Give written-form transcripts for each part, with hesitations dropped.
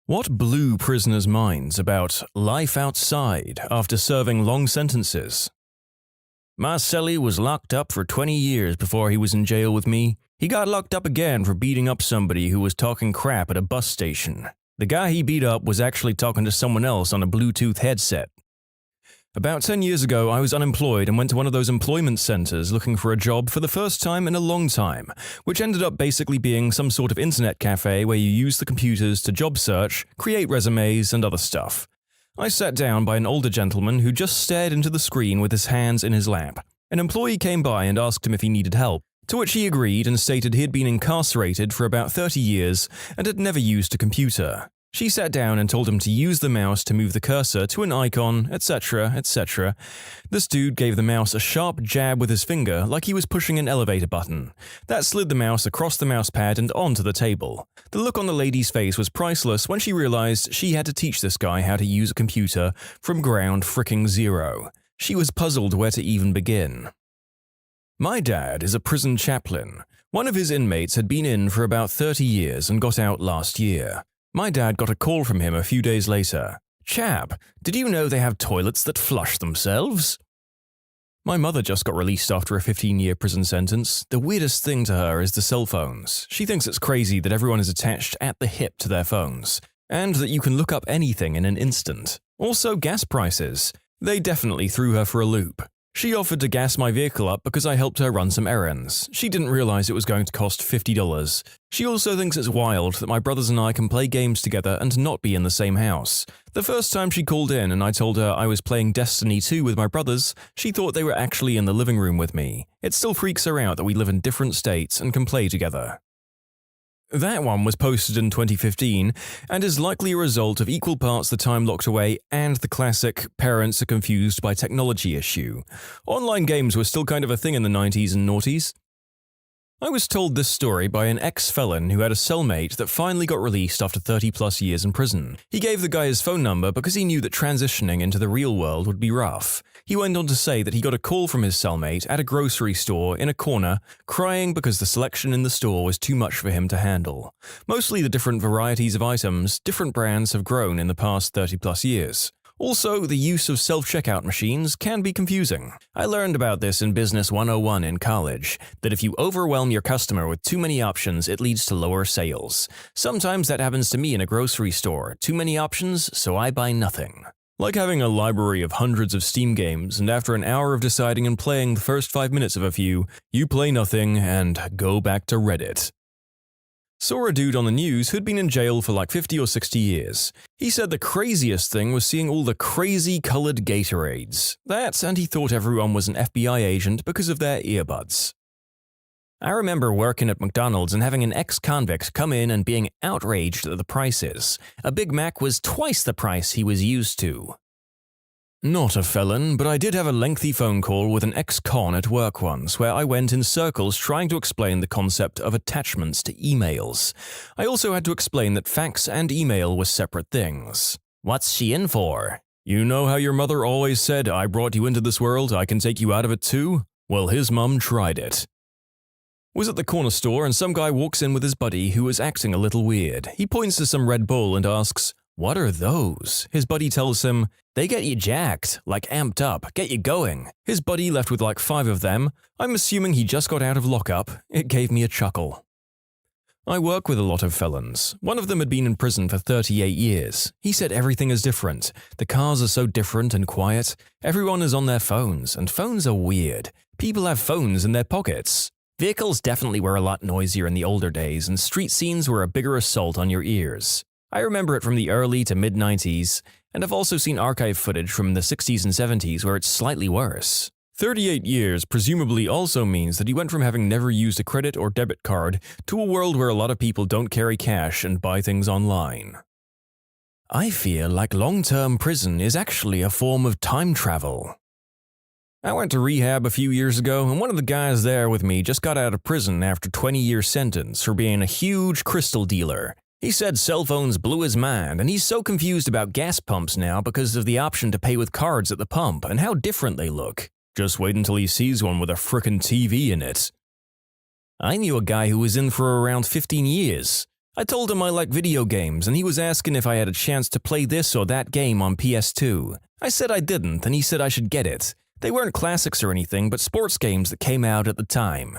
What blew prisoners' minds about life outside after serving long sentences? My cellie was locked up for 20 years before he was in jail with me. He got locked up again for beating up somebody who was talking crap at a bus station. The guy he beat up was actually talking to someone else on a Bluetooth headset. About 10 years ago, I was unemployed and went to one of those employment centers looking for a job for the first time in a long time, which ended up basically being some sort of internet cafe where you use the computers to job search, create resumes, and other stuff. I sat down by an older gentleman who just stared into the screen with his hands in his lap. An employee came by and asked him if he needed help, to which he agreed and stated he had been incarcerated for about 30 years and had never used a computer. She sat down and told him to use the mouse to move the cursor to an icon, etc., etc. This dude gave the mouse a sharp jab with his finger like he was pushing an elevator button. That slid the mouse across the mousepad and onto the table. The look on the lady's face was priceless when she realized she had to teach this guy how to use a computer from ground fricking zero. She was puzzled where to even begin. My dad is a prison chaplain. One of his inmates had been in for about 30 years and got out last year. My dad got a call from him a few days later. "Chap, did you know they have toilets that flush themselves?" My mother just got released after a 15-year prison sentence. The weirdest thing to her is the cell phones. She thinks it's crazy that everyone is attached at the hip to their phones, and that you can look up anything in an instant. Also, gas prices. They definitely threw her for a loop. She offered to gas my vehicle up because I helped her run some errands. She didn't realize it was going to cost $50. She also thinks it's wild that my brothers and I can play games together and not be in the same house. The first time she called in and I told her I was playing Destiny 2 with my brothers, she thought they were actually in the living room with me. It still freaks her out that we live in different states and can play together. That one was posted in 2015 and is likely a result of equal parts the time locked away and the classic parents are confused by technology issue. Online games were still kind of a thing in the 90s and noughties. I was told this story by an ex-felon who had a cellmate that finally got released after 30-plus years in prison. He gave the guy his phone number because he knew that transitioning into the real world would be rough. He went on to say that he got a call from his cellmate at a grocery store in a corner, crying because the selection in the store was too much for him to handle. Mostly the different varieties of items, different brands have grown in the past 30-plus years. Also, the use of self-checkout machines can be confusing. I learned about this in Business 101 in college, that if you overwhelm your customer with too many options, it leads to lower sales. Sometimes that happens to me in a grocery store. Too many options, so I buy nothing. Like having a library of hundreds of Steam games, and after an hour of deciding and playing the first 5 minutes of a few, you play nothing and go back to Reddit. Saw a dude on the news who'd been in jail for like 50 or 60 years. He said the craziest thing was seeing all the crazy colored Gatorades. And he thought everyone was an FBI agent because of their earbuds. I remember working at McDonald's and having an ex-convict come in and being outraged at the prices. A Big Mac was twice the price he was used to. Not a felon, but I did have a lengthy phone call with an ex-con at work once where I went in circles trying to explain the concept of attachments to emails. I also had to explain that fax and email were separate things. What's she in for? You know how your mother always said, "I brought you into this world, I can take you out of it too"? Well, his mum tried it. Was at the corner store and some guy walks in with his buddy who was acting a little weird. He points to some Red Bull and asks, "What are those?" His buddy tells him, "They get you jacked, like amped up, get you going." His buddy left with like 5 of them. I'm assuming he just got out of lockup. It gave me a chuckle. I work with a lot of felons. One of them had been in prison for 38 years. He said everything is different. The cars are so different and quiet. Everyone is on their phones, and phones are weird. People have phones in their pockets. Vehicles definitely were a lot noisier in the older days, and street scenes were a bigger assault on your ears. I remember it from the early to mid-90s, and I've also seen archive footage from the 60s and 70s where it's slightly worse. 38 years presumably also means that he went from having never used a credit or debit card to a world where a lot of people don't carry cash and buy things online. I feel like long-term prison is actually a form of time travel. I went to rehab a few years ago, and one of the guys there with me just got out of prison after a 20-year sentence for being a huge crystal dealer. He said cell phones blew his mind, and he's so confused about gas pumps now because of the option to pay with cards at the pump and how different they look. Just wait until he sees one with a frickin' TV in it. I knew a guy who was in for around 15 years. I told him I like video games, and he was asking if I had a chance to play this or that game on PS2. I said I didn't, and he said I should get it. They weren't classics or anything, but sports games that came out at the time.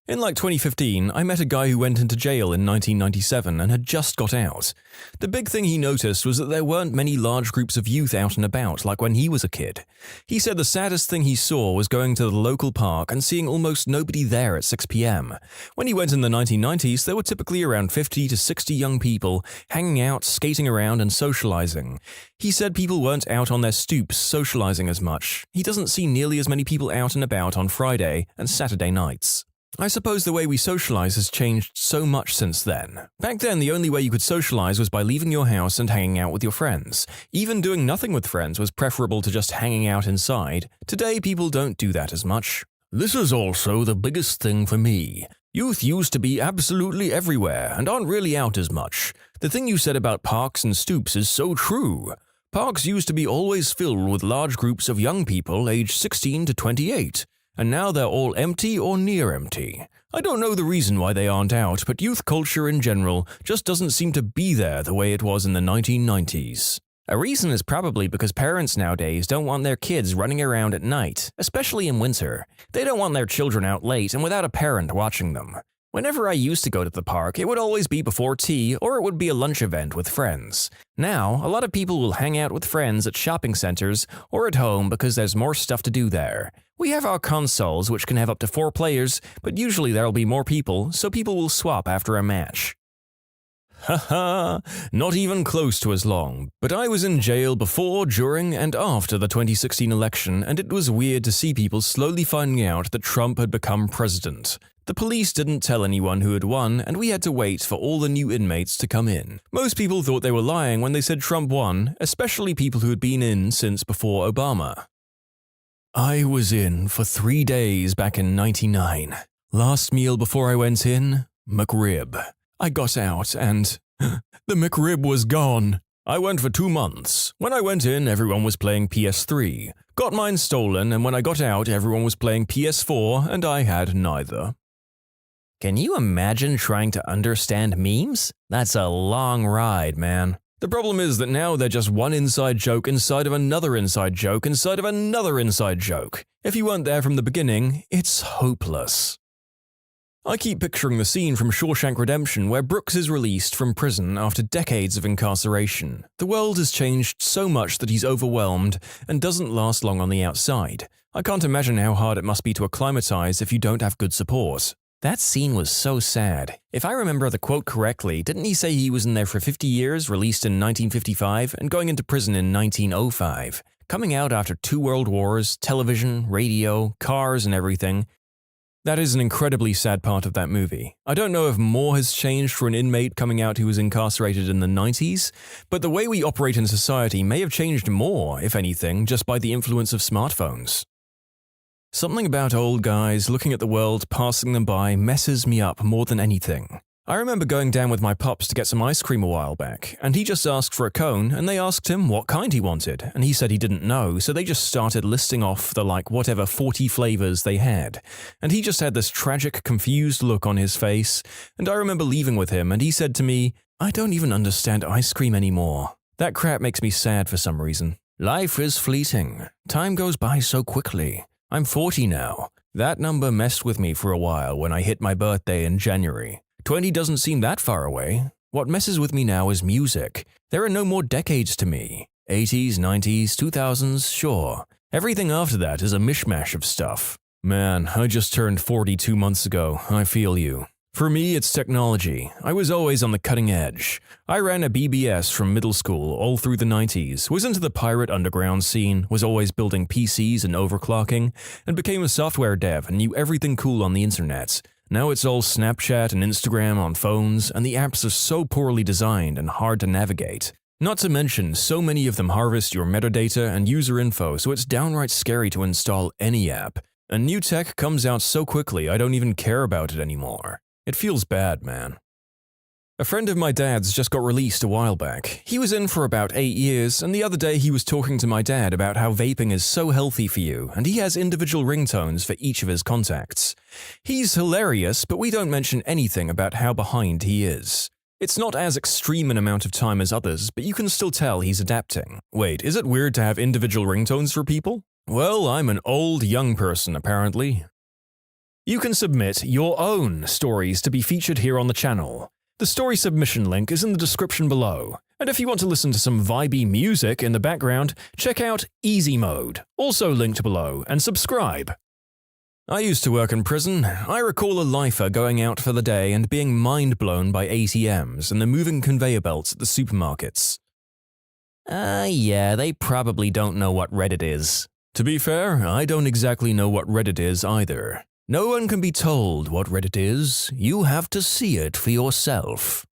In 2015, I met a guy who went into jail in 1997 and had just got out. The big thing he noticed was that there weren't many large groups of youth out and about like when he was a kid. He said the saddest thing he saw was going to the local park and seeing almost nobody there at 6 p.m. When he went in the 1990s, there were typically around 50 to 60 young people hanging out, skating around and socializing. He said people weren't out on their stoops socializing as much. He doesn't see nearly as many people out and about on Friday and Saturday nights. I suppose the way we socialize has changed so much since then. Back then, the only way you could socialize was by leaving your house and hanging out with your friends. Even doing nothing with friends was preferable to just hanging out inside. Today, people don't do that as much. This is also the biggest thing for me. Youth used to be absolutely everywhere and aren't really out as much. The thing you said about parks and stoops is so true. Parks used to be always filled with large groups of young people aged 16 to 28. And now they're all empty or near empty. I don't know the reason why they aren't out, but youth culture in general just doesn't seem to be there the way it was in the 1990s. A reason is probably because parents nowadays don't want their kids running around at night, especially in winter. They don't want their children out late and without a parent watching them. Whenever I used to go to the park, it would always be before tea or it would be a lunch event with friends. Now, a lot of people will hang out with friends at shopping centers or at home because there's more stuff to do there. We have our consoles, which can have up to 4 players, but usually there'll be more people, so people will swap after a match. Haha, not even close to as long, but I was in jail before, during, and after the 2016 election, and it was weird to see people slowly finding out that Trump had become president. The police didn't tell anyone who had won, and we had to wait for all the new inmates to come in. Most people thought they were lying when they said Trump won, especially people who had been in since before Obama. I was in for 3 days back in '99. Last meal before I went in, McRib. I got out and the McRib was gone. I went for 2 months. When I went in, everyone was playing PS3. Got mine stolen, and when I got out, everyone was playing PS4, and I had neither. Can you imagine trying to understand memes? That's a long ride, man. The problem is that now they're just one inside joke inside of another inside joke inside of another inside joke. If you weren't there from the beginning, it's hopeless. I keep picturing the scene from Shawshank Redemption where Brooks is released from prison after decades of incarceration. The world has changed so much that he's overwhelmed and doesn't last long on the outside. I can't imagine how hard it must be to acclimatize if you don't have good support. That scene was so sad. If I remember the quote correctly, didn't he say he was in there for 50 years, released in 1955, and going into prison in 1905? Coming out after 2 world wars, television, radio, cars, and everything. That is an incredibly sad part of that movie. I don't know if more has changed for an inmate coming out who was incarcerated in the 90s, but the way we operate in society may have changed more, if anything, just by the influence of smartphones. Something about old guys looking at the world passing them by messes me up more than anything. I remember going down with my pops to get some ice cream a while back, and he just asked for a cone, and they asked him what kind he wanted, and he said he didn't know, so they just started listing off the whatever 40 flavors they had. And he just had this tragic, confused look on his face, and I remember leaving with him, and he said to me, "I don't even understand ice cream anymore." That crap makes me sad for some reason. Life is fleeting. Time goes by so quickly. I'm 40 now. That number messed with me for a while when I hit my birthday in January. 20 doesn't seem that far away. What messes with me now is music. There are no more decades to me. 80s, 90s, 2000s, sure. Everything after that is a mishmash of stuff. Man, I just turned 40 2 months ago. I feel you. For me, it's technology. I was always on the cutting edge. I ran a BBS from middle school all through the 90s, was into the pirate underground scene, was always building PCs and overclocking, and became a software dev and knew everything cool on the internet. Now it's all Snapchat and Instagram on phones, and the apps are so poorly designed and hard to navigate. Not to mention, so many of them harvest your metadata and user info, so it's downright scary to install any app. And new tech comes out so quickly I don't even care about it anymore. It feels bad, man. A friend of my dad's just got released a while back. He was in for about 8 years, and the other day he was talking to my dad about how vaping is so healthy for you, and he has individual ringtones for each of his contacts. He's hilarious, but we don't mention anything about how behind he is. It's not as extreme an amount of time as others, but you can still tell he's adapting. Wait, is it weird to have individual ringtones for people? Well, I'm an old young person, apparently. You can submit your own stories to be featured here on the channel. The story submission link is in the description below. And if you want to listen to some vibey music in the background, check out Easy Mode, also linked below, and subscribe. I used to work in prison. I recall a lifer going out for the day and being mind-blown by ATMs and the moving conveyor belts at the supermarkets. Yeah, they probably don't know what Reddit is. To be fair, I don't exactly know what Reddit is either. No one can be told what Reddit is, you have to see it for yourself.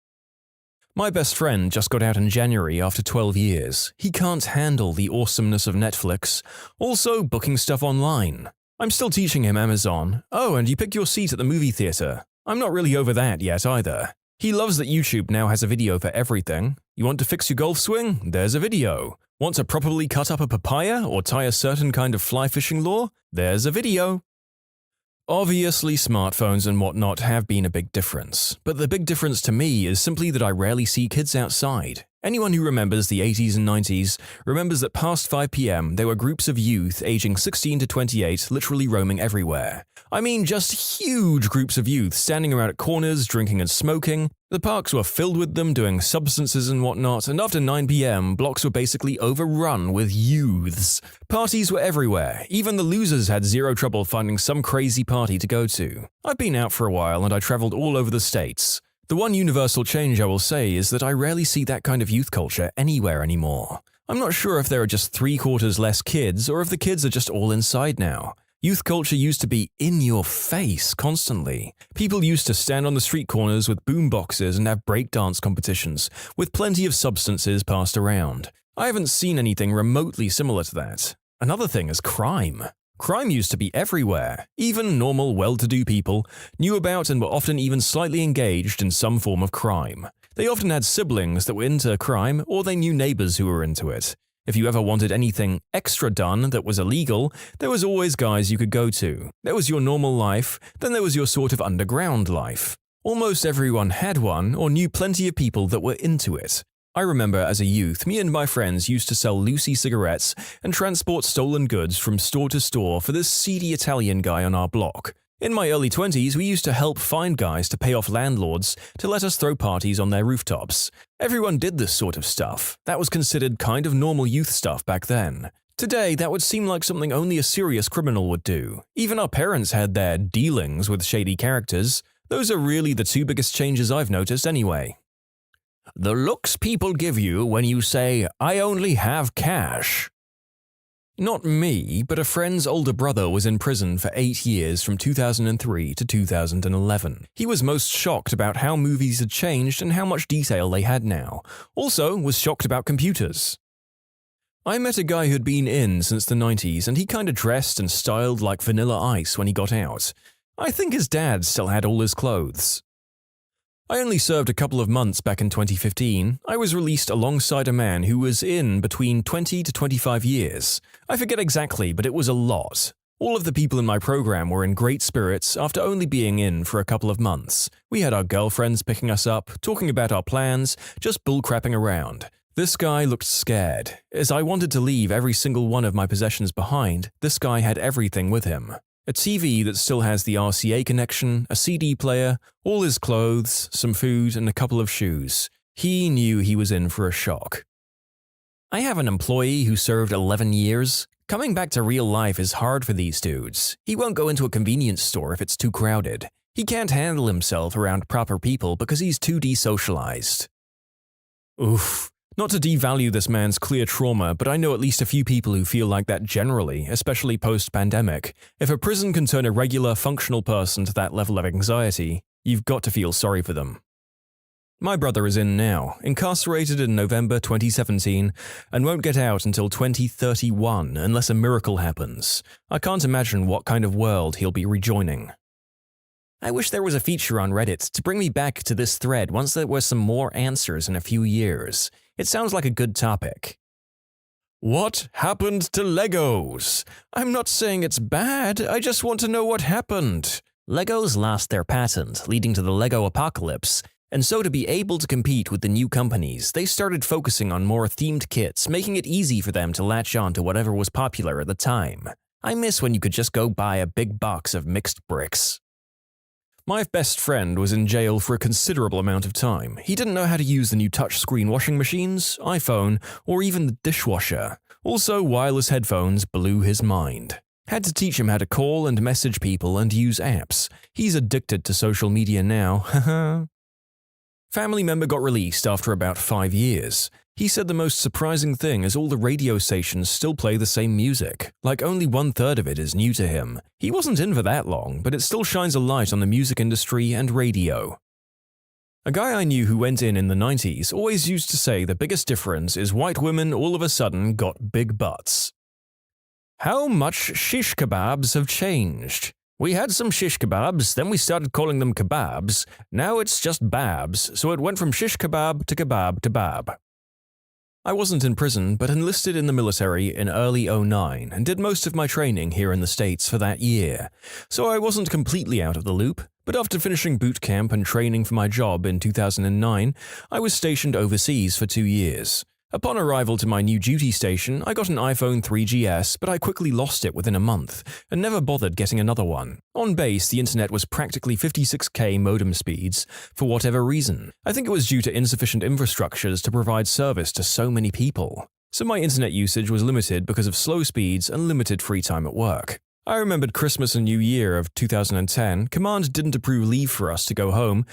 My best friend just got out in January after 12 years. He can't handle the awesomeness of Netflix, also booking stuff online. I'm still teaching him Amazon. Oh, and you pick your seat at the movie theater. I'm not really over that yet either. He loves that YouTube now has a video for everything. You want to fix your golf swing? There's a video. Want to properly cut up a papaya or tie a certain kind of fly fishing lure? There's a video. Obviously, smartphones and whatnot have been a big difference, but the big difference to me is simply that I rarely see kids outside. Anyone who remembers the 80s and 90s remembers that past 5 p.m. there were groups of youth aging 16 to 28 literally roaming everywhere. I mean, just huge groups of youth standing around at corners, drinking and smoking. The parks were filled with them doing substances and whatnot, and after 9 p.m. blocks were basically overrun with youths. Parties were everywhere. Even the losers had zero trouble finding some crazy party to go to. I've been out for a while and I traveled all over the States. The one universal change I will say is that I rarely see that kind of youth culture anywhere anymore. I'm not sure if there are just 3/4 less kids or if the kids are just all inside now. Youth culture used to be in your face constantly. People used to stand on the street corners with boom boxes and have breakdance competitions, with plenty of substances passed around. I haven't seen anything remotely similar to that. Another thing is crime. Crime used to be everywhere. Even normal, well-to-do people knew about and were often even slightly engaged in some form of crime. They often had siblings that were into crime, or they knew neighbors who were into it. If you ever wanted anything extra done that was illegal, there was always guys you could go to. There was your normal life, then there was your sort of underground life. Almost everyone had one or knew plenty of people that were into it. I remember as a youth, me and my friends used to sell Lucy cigarettes and transport stolen goods from store to store for this seedy Italian guy on our block. In my early 20s, we used to help find guys to pay off landlords to let us throw parties on their rooftops. Everyone did this sort of stuff. That was considered kind of normal youth stuff back then. Today, that would seem like something only a serious criminal would do. Even our parents had their dealings with shady characters. Those are really the two biggest changes I've noticed anyway. The looks people give you when you say, "I only have cash." Not me, but a friend's older brother was in prison for 8 years from 2003 to 2011. He was most shocked about how movies had changed and how much detail they had now. Also, was shocked about computers. I met a guy who'd been in since the 90s and he kinda dressed and styled like Vanilla Ice when he got out. I think his dad still had all his clothes. I only served a couple of months back in 2015. I was released alongside a man who was in between 20 to 25 years. I forget exactly, but it was a lot. All of the people in my program were in great spirits after only being in for a couple of months. We had our girlfriends picking us up, talking about our plans, just bullcrapping around. This guy looked scared. As I wanted to leave every single one of my possessions behind, this guy had everything with him. A TV that still has the RCA connection, a CD player, all his clothes, some food, and a couple of shoes. He knew he was in for a shock. I have an employee who served 11 years. Coming back to real life is hard for these dudes. He won't go into a convenience store if it's too crowded. He can't handle himself around proper people because he's too desocialized. Oof. Not to devalue this man's clear trauma, but I know at least a few people who feel like that generally, especially post-pandemic. If a prison can turn a regular, functional person to that level of anxiety, you've got to feel sorry for them. My brother is in now, incarcerated in November 2017, and won't get out until 2031 unless a miracle happens. I can't imagine what kind of world he'll be rejoining. I wish there was a feature on Reddit to bring me back to this thread once there were some more answers in a few years. It sounds like a good topic. What happened to Legos? I'm not saying it's bad, I just want to know what happened. Legos lost their patent, leading to the Lego apocalypse, and so to be able to compete with the new companies, they started focusing on more themed kits, making it easy for them to latch on to whatever was popular at the time. I miss when you could just go buy a big box of mixed bricks. My best friend was in jail for a considerable amount of time. He didn't know how to use the new touchscreen washing machines, iPhone, or even the dishwasher. Also, wireless headphones blew his mind. Had to teach him how to call and message people and use apps. He's addicted to social media now, haha. Family member got released after about 5 years. He said the most surprising thing is all the radio stations still play the same music, like only 1/3 of it is new to him. He wasn't in for that long, but it still shines a light on the music industry and radio. A guy I knew who went in the 90s always used to say the biggest difference is white women all of a sudden got big butts. How much shish kebabs have changed? We had some shish kebabs, then we started calling them kebabs. Now it's just babs, so it went from shish kebab to kebab to bab. I wasn't in prison, but enlisted in the military in early '09 and did most of my training here in the States for that year. So I wasn't completely out of the loop, but after finishing boot camp and training for my job in 2009, I was stationed overseas for 2 years. Upon arrival to my new duty station, I got an iPhone 3GS, but I quickly lost it within a month, and never bothered getting another one. On base, the internet was practically 56K modem speeds, for whatever reason. I think it was due to insufficient infrastructures to provide service to so many people. So my internet usage was limited because of slow speeds and limited free time at work. I remembered Christmas and New Year of 2010, Command didn't approve leave for us to go home,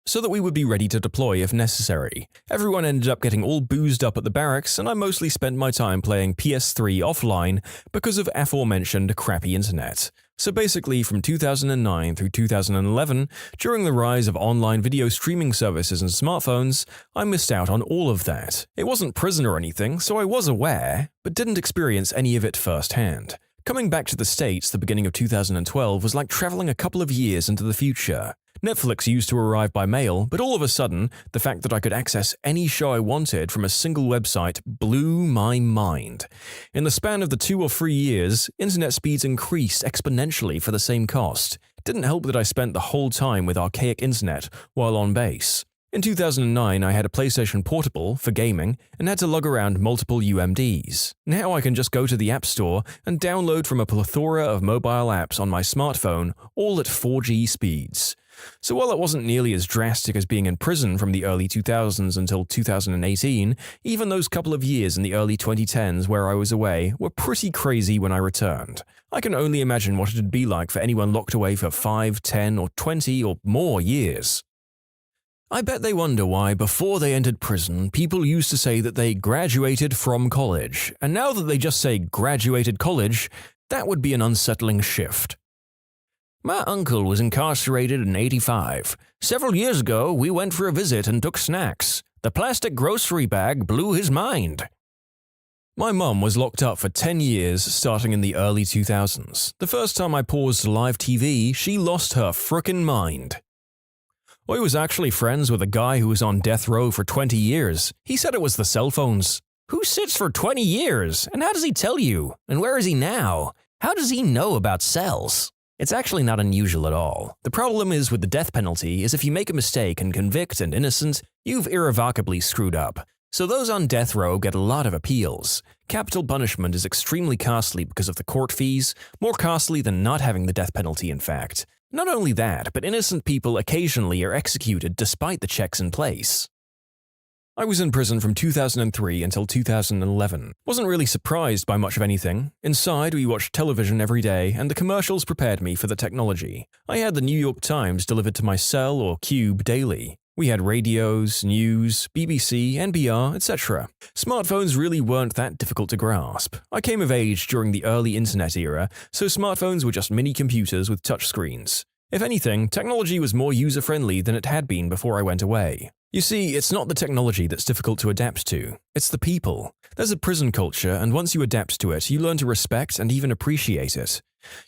so that we would be ready to deploy if necessary. Everyone ended up getting all boozed up at the barracks, and I mostly spent my time playing PS3 offline because of aforementioned crappy internet. So basically, from 2009 through 2011, during the rise of online video streaming services and smartphones, I missed out on all of that. It wasn't prison or anything, so I was aware, but didn't experience any of it firsthand. Coming back to the States the beginning of 2012 was like traveling a couple of years into the future. Netflix used to arrive by mail, but all of a sudden, the fact that I could access any show I wanted from a single website blew my mind. In the span of the 2 or 3 years, internet speeds increased exponentially for the same cost. It didn't help that I spent the whole time with archaic internet while on base. In 2009, I had a PlayStation Portable for gaming and had to lug around multiple UMDs. Now I can just go to the App Store and download from a plethora of mobile apps on my smartphone, all at 4G speeds. So while it wasn't nearly as drastic as being in prison from the early 2000s until 2018, even those couple of years in the early 2010s where I was away were pretty crazy when I returned. I can only imagine what it'd be like for anyone locked away for 5, 10, or 20 or more years. I bet they wonder why, before they entered prison, people used to say that they graduated from college, and now that they just say graduated college, that would be an unsettling shift. My uncle was incarcerated in '85. Several years ago, we went for a visit and took snacks. The plastic grocery bag blew his mind. My mum was locked up for 10 years starting in the early 2000s. The first time I paused live TV, she lost her frickin' mind. I was actually friends with a guy who was on death row for 20 years. He said it was the cell phones. Who sits for 20 years? And how does he tell you? And where is he now? How does he know about cells? It's actually not unusual at all. The problem is with the death penalty is if you make a mistake and convict an innocent, you've irrevocably screwed up. So those on death row get a lot of appeals. Capital punishment is extremely costly because of the court fees, more costly than not having the death penalty in fact. Not only that, but innocent people occasionally are executed despite the checks in place. I was in prison from 2003 until 2011. Wasn't really surprised by much of anything. Inside, we watched television every day, and the commercials prepared me for the technology. I had the New York Times delivered to my cell or cube daily. We had radios, news, BBC, NPR, etc. Smartphones really weren't that difficult to grasp. I came of age during the early internet era, so smartphones were just mini computers with touchscreens. If anything, technology was more user-friendly than it had been before I went away. You see, it's not the technology that's difficult to adapt to, it's the people. There's a prison culture, and once you adapt to it, you learn to respect and even appreciate it.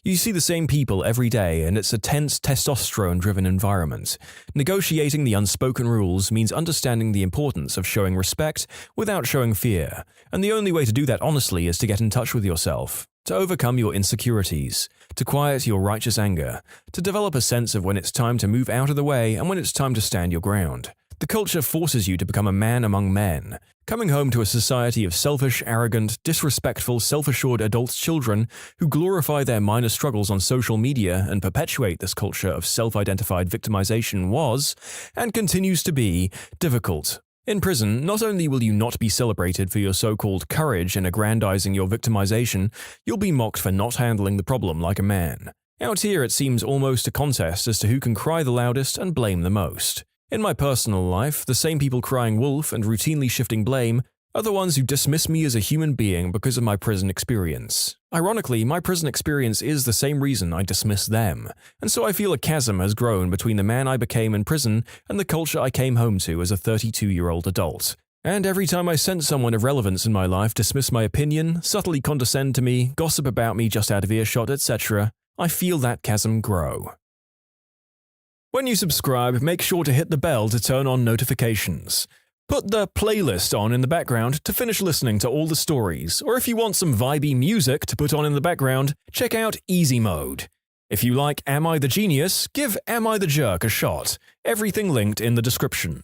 You see the same people every day, and it's a tense, testosterone-driven environment. Negotiating the unspoken rules means understanding the importance of showing respect without showing fear, and the only way to do that honestly is to get in touch with yourself, to overcome your insecurities, to quiet your righteous anger, to develop a sense of when it's time to move out of the way and when it's time to stand your ground. The culture forces you to become a man among men. Coming home to a society of selfish, arrogant, disrespectful, self-assured adult children who glorify their minor struggles on social media and perpetuate this culture of self-identified victimization was, and continues to be, difficult. In prison, not only will you not be celebrated for your so-called courage in aggrandizing your victimization, you'll be mocked for not handling the problem like a man. Out here, it seems almost a contest as to who can cry the loudest and blame the most. In my personal life, the same people crying wolf and routinely shifting blame are the ones who dismiss me as a human being because of my prison experience. Ironically, my prison experience is the same reason I dismiss them, and so I feel a chasm has grown between the man I became in prison and the culture I came home to as a 32-year-old adult. And every time I sense someone of relevance in my life dismiss my opinion, subtly condescend to me, gossip about me just out of earshot, etc., I feel that chasm grow. When you subscribe, make sure to hit the bell to turn on notifications. Put the playlist on in the background to finish listening to all the stories, or if you want some vibey music to put on in the background, check out Easy Mode. If you like Am I the Genius, give Am I the Jerk a shot. Everything linked in the description.